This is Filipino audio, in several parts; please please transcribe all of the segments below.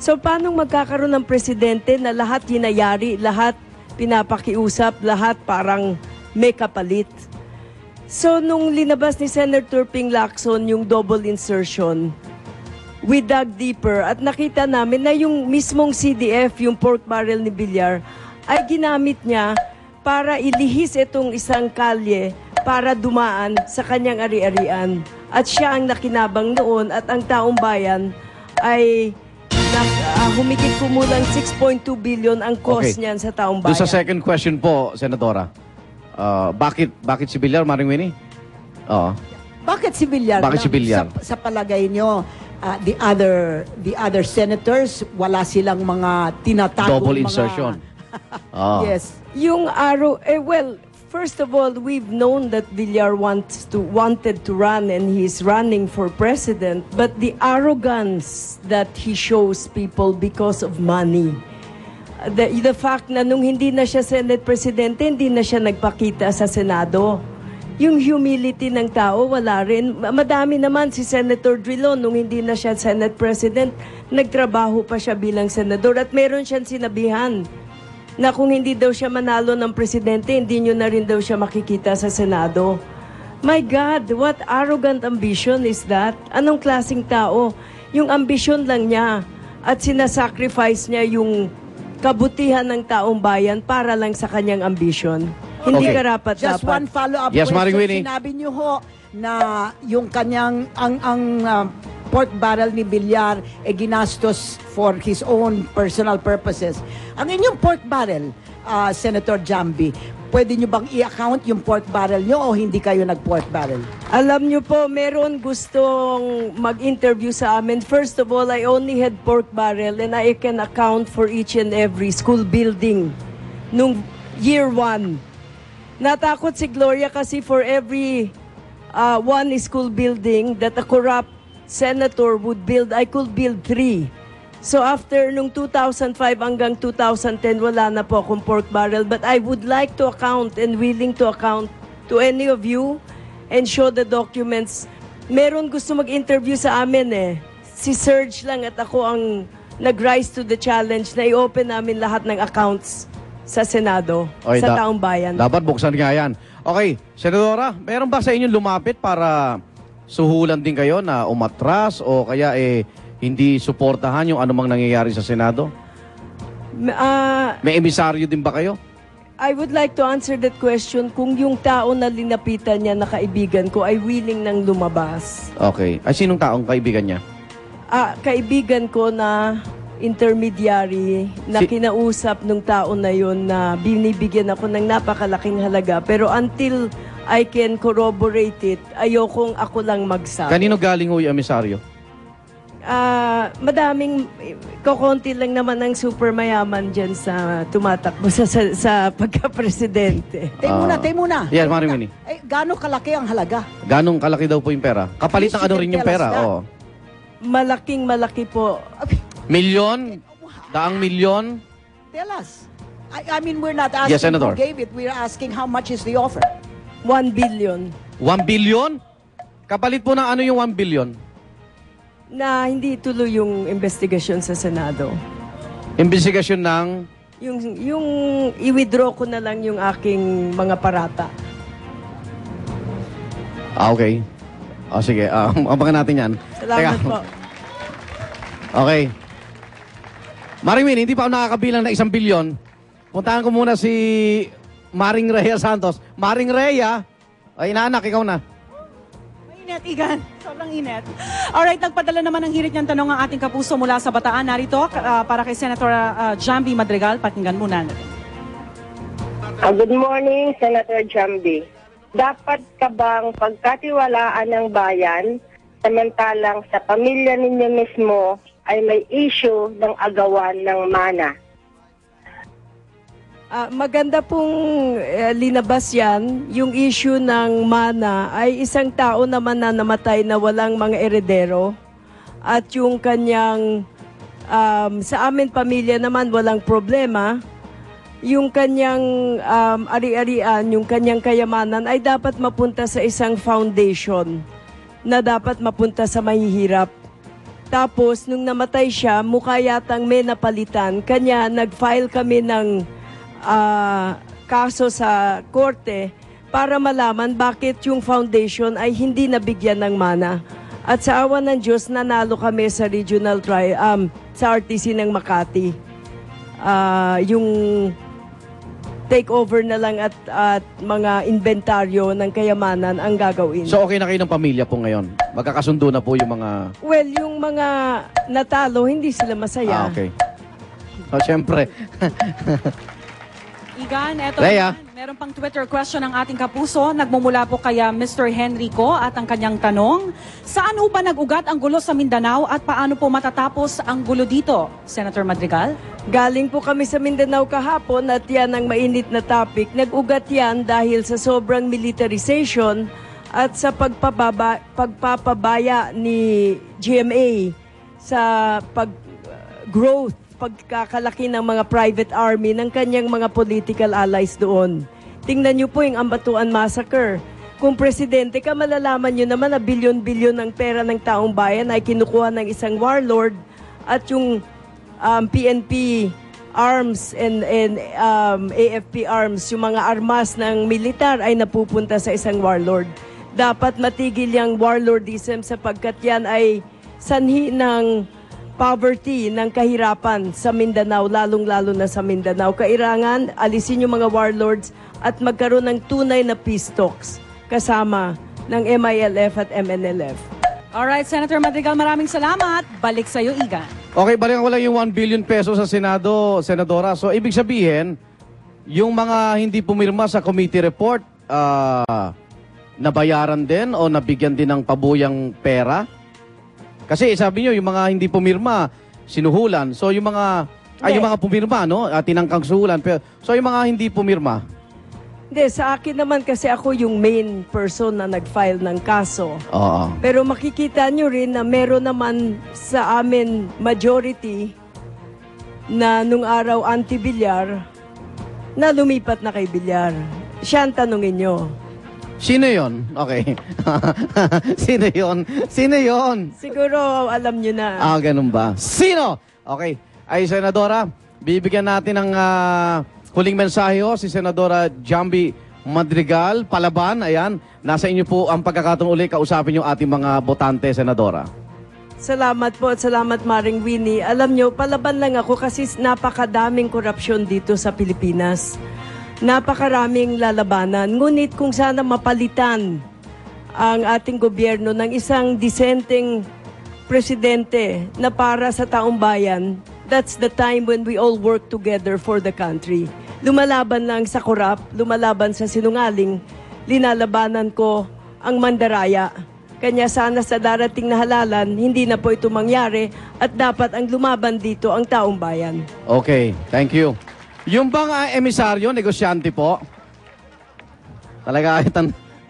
So paano magkakaroon ng presidente na lahat hinayari, lahat pinapakiusap, lahat parang may kapalit? So nung linabas ni Senator Ping Lacson yung double insertion, we dug deeper at nakita namin na yung mismong CDF, yung pork barrel ni Villar, ay ginamit niya para ilihis itong isang kalye para dumaan sa kanyang ari-arian. At siya ang nakinabang noon at ang taong bayan ay humigit kumulang 6.2 billion ang cost niyan sa taong bayan. Doon sa second question po, Senadora, bakit si Villar, Maring Winnie? Bakit si Villar? Bakit si Villar? Sa palagay nyo, the other senators, wala silang mga tinatagong double insertion. Yes. Yung araw, well, first of all, we've known that Villar wanted to run and he's running for president, but the arrogance that he shows people because of money, the fact na nung hindi na siya Senate Presidente, hindi na siya nagpakita sa Senado. Yung humility ng tao, wala rin. Madami naman si Senator Drilon, nung hindi na siya Senate President, nagtrabaho pa siya bilang senador at meron siyang sinabihan na kung hindi daw siya manalo ng presidente, hindi nyo na rin daw siya makikita sa Senado. My God, what arrogant ambition is that? Anong klaseng tao? Yung ambisyon lang niya at sinasacrifice niya yung kabutihan ng taong bayan para lang sa kanyang ambisyon. Hindi karapat dapat. Just one follow-up Yes, Maring question. Winnie. Sinabi niyo ho na yung kanyang, pork barrel ni Villar ginastos for his own personal purposes. Ang inyong pork barrel, Senator Jambi, pwede nyo bang i-account yung pork barrel nyo o hindi kayo nag-pork barrel? Alam nyo po, meron gustong mag-interview sa amin. First of all, I only had pork barrel and I can account for each and every school building nung year 1. Natakot si Gloria kasi for every one school building that a corrupt senator would build, I could build 3. So after nung 2005 hanggang 2010, wala na po akong pork barrel. But I would like to account and willing to account to any of you and show the documents. Meron gusto mag-interview sa amin Si Serge lang at ako ang nag-rise to the challenge na i-open namin lahat ng accounts sa Senado, sa taong bayan. Dapat buksan nga yan. Okay, Senadora, meron ba sa inyo lumapit para suhulan din kayo na umatras o kaya hindi suportahan yung anumang nangyayari sa Senado? May emisaryo din ba kayo? I would like to answer that question kung yung tao na linapitan niya na kaibigan ko ay willing nang lumabas. Okay. Ay, sinong taong kaibigan niya? Kaibigan ko na intermediary na kinausap nung tao na yun na binibigyan ako ng napakalaking halaga. Pero until I can corroborate it, ayokong ako lang magsabi. Kanino galing ho yung emisaryo? Madaming, kokonti lang naman ang super mayaman dyan sa tumatakbo sa pagka-presidente. Tay muna. Yes, Maring Winnie. Gano'ng kalaki ang halaga? Ganong kalaki daw po yung pera? Kapalit ng ano rin yung pera? Oo. Malaking malaki po. Milyon? Daang milyon? Tell us. I mean, we're not asking Yes, Senator. who gave it. We're asking how much is the offer. 1 billion. 1 billion? Kapalit po ng ano yung 1 billion? Na hindi tuloy yung investigasyon sa Senado. Investigasyon ng? Yung i-withdraw ko na lang yung aking mga parata. Okay. Sige. Abangan natin yan. Salamat po. Okay. Maring Winnie, hindi pa ako nakakabilang na 1 bilyon. Puntahan ko muna si Maring Rhea Santos. Maring Rhea, ay inaanak, ikaw na. Mainit, Igan. Sobrang init. Alright, nagpadala naman ng hirit niyang tanong ang ating kapuso mula sa Bataan. Narito, para kay Senator Jambi Madrigal. Pakinggan muna. Good morning, Senator Jambi. Dapat ka bang pagkatiwalaan ng bayan samantalang sa pamilya ninyo mismo ay may issue ng agawan ng mana? Maganda pong linabas yan. Yung issue ng mana ay isang tao naman na namatay na walang mga eredero. At yung kanyang, sa amin pamilya naman walang problema. Yung kanyang ari-arian, yung kanyang kayamanan ay dapat mapunta sa isang foundation na dapat mapunta sa mahihirap. Tapos, nung namatay siya, mukha yatang may napalitan. Kanya, nag-file kami ng kaso sa korte para malaman bakit yung foundation ay hindi nabigyan ng mana. At sa awa ng Diyos, nanalo kami sa regional trial, sa RTC ng Makati. Yung takeover na lang at mga inventaryo ng kayamanan ang gagawin. So okay na kayo ng pamilya po ngayon? Magkakasundo na po yung mga... Well, yung mga natalo, hindi sila masaya. okay. So, syempre. Igan, eto Leia. naman, meron pang Twitter question ng ating kapuso. Nagmumula po kaya Mr. Henrico at ang kanyang tanong, saan ho ba nag-ugat ang gulo sa Mindanao at paano po matatapos ang gulo dito? Senator Madrigal? Galing po kami sa Mindanao kahapon at yan ang mainit na topic. Nag-ugat yan dahil sa sobrang militarization at sa pagpapabaya ni GMA sa pag-growth, pagkakalaki ng mga private army ng kanyang mga political allies doon. Tingnan niyo po yung Ambatuan Massacre. Kung presidente ka, malalaman niyo naman na bilyon-bilyon ng pera ng taong bayan ay kinukuha ng isang warlord at yung PNP arms and AFP arms, yung mga armas ng militar ay napupunta sa isang warlord. Dapat matigil yung warlordism sapagkat yan ay sanhi ng poverty, ng kahirapan sa Mindanao, lalong-lalo na sa Mindanao. Kailangan alisin yung mga warlords at magkaroon ng tunay na peace talks kasama ng MILF at MNLF. Alright, Senator Madrigal, maraming salamat. Balik sa iyo, Igan. Okay, balikan ko lang yung 1 billion pesos sa Senado, Senadora. So, ibig sabihin, yung mga hindi pumirma sa committee report, nabayaran din o nabigyan din ng pabuyang pera? Kasi sabi nyo, yung mga hindi pumirma, sinuhulan. So, yung mga, yung mga pumirma, no? Tinangkang suhulan. Pero, so, yung mga hindi pumirma? Hindi, sa akin naman kasi ako yung main person na nag-file ng kaso. Oo. Pero makikita nyo rin na meron naman sa amin majority na nung araw anti-Villar na lumipat na kay Villar. Siya ang tanungin nyo. Sino yon? Okay. Sino yon? Sino yon? Siguro alam nyo na. Ganun ba? Sino? Okay. Ay, Senadora, bibigyan natin ng huling mensahe si Senadora Jamby Madrigal, Palaban. Ayan, nasa inyo po ang pagkakataon uli kausapin yung ating mga botante, Senadora. Salamat po at salamat Maring Winnie. Alam nyo, palaban lang ako kasi napakadaming korupsyon dito sa Pilipinas. Napakaraming lalabanan. Ngunit kung sana mapalitan ang ating gobyerno ng isang disenteng presidente na para sa taong bayan, that's the time when we all work together for the country. Lumalaban lang sa korap, lumalaban sa sinungaling, linalabanan ko ang mandaraya. Kanya sana sa darating na halalan, hindi na po ito mangyari at dapat ang lumaban dito ang taong bayan. Okay, thank you. Yung bang emisaryo, negosyante po? Talaga,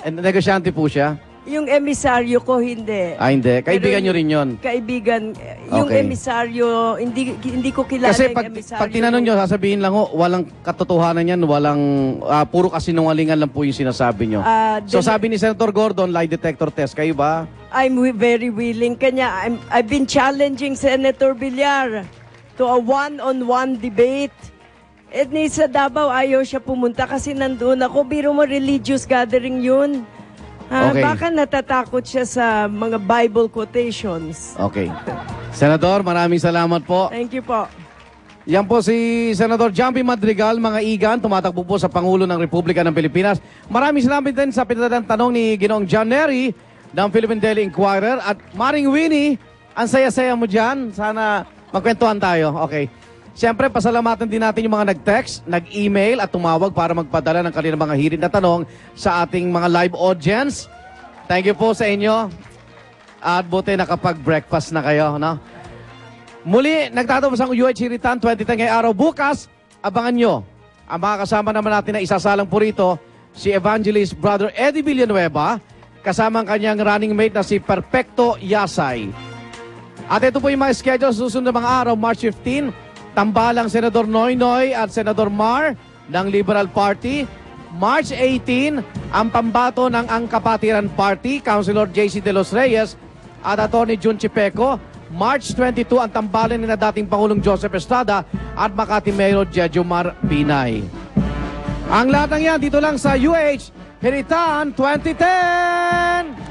negosyante po siya? Yung emisaryo ko, hindi. Hindi. Kaibigan nyo rin yun? Kaibigan. Yung Okay. emisaryo, hindi ko kilala Kasi yung emisaryo. pag tinanong nyo, sasabihin lang walang katotohanan yan, walang, puro kasinungalingan lang po yung sinasabi nyo. So sabi ni Senator Gordon, lie detector test, kayo ba? I'm very willing. Kanya, I've been challenging Senator Villar to a one-on-one debate. At ni sa Davao, ayaw siya pumunta kasi nandun ako. Biro mo, religious gathering yun. Okay. Baka natatakot siya sa mga Bible quotations. Okay. Senador, maraming salamat po. Thank you po. Yan po si Senador Jamby Madrigal, mga igan, tumatakbo po sa Pangulo ng Republika ng Pilipinas. Maraming salamat din sa pinatadang tanong ni Ginoong John Nery ng Philippine Daily Inquirer. At Maring Winnie, ang saya-saya mo dyan. Sana magkwentuhan tayo. Okay. Siyempre, pasalamatan din natin yung mga nag-text, nag-email at tumawag para magpadala ng kanilang mga hirit na tanong sa ating mga live audience. Thank you po sa inyo. At buti nakapag-breakfast na kayo, no? Muli, nagtatapos ang UH Hiritan 2010 ngayong araw. Bukas, abangan nyo. Ang mga kasama naman natin na isasalang po rito, si Evangelist Brother Eddie Villanueva, kasama ang kanyang running mate na si Perfecto Yasay. At ito po yung mga schedule susunod na mga araw, March 15, tambalang Senador Noynoy at Senador Mar ng Liberal Party. March 18, ang pambato ng Ang Kapatiran Party, Councilor JC De Los Reyes at Atty. Jun Chipeco. March 22 ang tambalan ni na dating Pangulong Joseph Estrada at Makati Mayor Jejomar Binay. Ang lahat ng yan dito lang sa UH Heritan 2010!